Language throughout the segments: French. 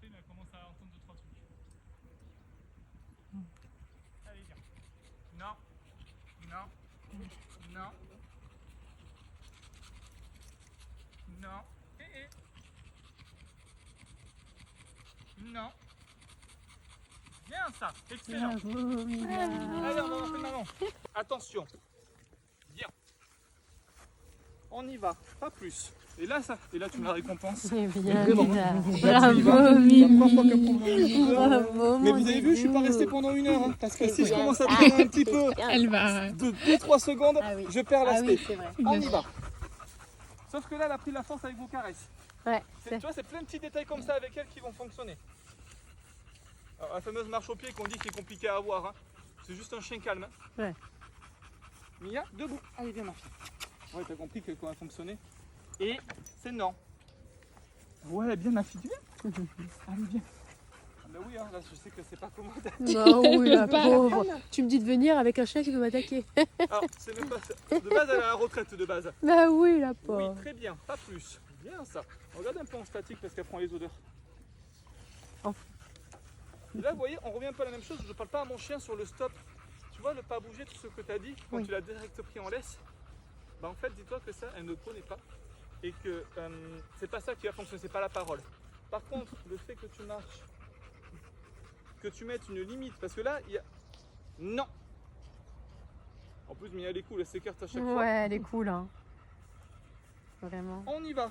respect, mais elle commence à entendre 2-3 trucs. Allez, viens. Non. Non. Non. Non. Non. Bien ça. Excellent. Allez, on va faire maman. Attention. Bien. On y va. Pas plus. Et là, tu me la récompenses. C'est bien, Bravo, Mimi. Bravo, mais vous avez vu, je suis pas resté pendant 1 heure. Hein, parce que si je commence à traîner un petit peu Elle va. de 2-3 secondes, je perds l'aspect. c'est vrai. On y va. Sauf que là, elle a pris la force avec vos caresses. Ouais. Tu vois, c'est plein de petits détails comme ça avec elle qui vont fonctionner. Alors, la fameuse marche au pied qu'on dit qui est compliquée à avoir, hein. C'est juste un chien calme. Hein. Ouais. Mia, debout. Allez, viens ma fille. Ouais, t'as compris que comment fonctionner. Et c'est non. Ouais, bien ma fille, viens. Allez, viens. Ah bah oui, hein, là je sais que c'est pas commode. Non, oui, la pauvre. Tu me dis de venir avec un chien qui veut m'attaquer. Alors, c'est même pas ça. De base, elle a la retraite de base. Bah oui, la Oui, pauvre. très bien, pas plus. Bien ça. Regarde un peu en statique parce qu'elle prend les odeurs. Oh. Et là, vous voyez, on revient un peu à la même chose. Je parle pas à mon chien sur le stop. Tu vois, le pas bouger, tout ce que tu as dit, quand tu l'as direct pris en laisse. Bah en fait, dis-toi que ça, elle ne connaît pas. Et que c'est pas ça qui va fonctionner, c'est pas la parole. Par contre, le fait que tu marches, que tu mettes une limite, parce que là, il y a... Non. En plus, mais elle est cool, elle s'écarte à chaque fois. Ouais, elle est cool, hein. Vraiment. On y va.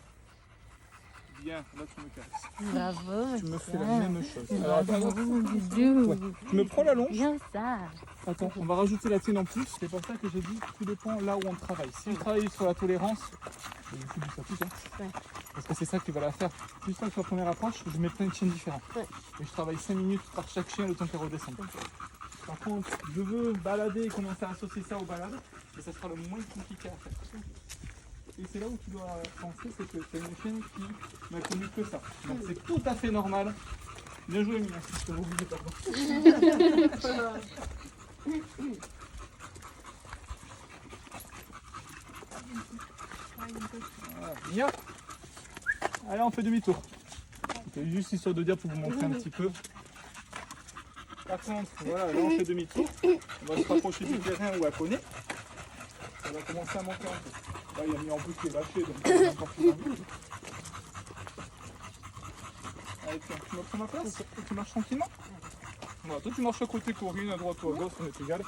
Bien, là tu me caresses. Bravo. Tu me fais la même chose. Alors, attends, Bravo, mon doudou. ouais. Tu me prends la longe. Bien ça. Attends, on va rajouter la tienne en plus. C'est pour ça que j'ai dit tout dépend là où on travaille. Si on travaille sur la tolérance, je vous dis ça plus, hein. Ouais. Parce que c'est ça qui va la faire. Juste sur la première approche, je mets plein de chiens différents. Ouais. Et je travaille 5 minutes par chaque chien le temps qu'elle redescende. Par contre, je veux balader et commencer à associer ça aux balades. Et ça sera le moins compliqué à faire. Et c'est là où tu dois penser, c'est que tu as une chienne qui n'a connu que ça. Donc c'est tout à fait normal. Bien joué, Mia, si je te m'oublie, pardon. Voilà. Mia, allez, on fait demi-tour. C'est juste histoire de dire pour vous montrer un petit peu. Par contre, voilà, là on fait demi-tour. On va se rapprocher du terrain où elle connaît. On va commencer à monter un peu. Là, il y a mis en plus les lâchés, donc il y a encore plus envie. Allez, tiens, tu me prends ma place et tu marches tranquillement. Voilà, toi tu marches à côté, Corinne, à droite ou à gauche, on est égal.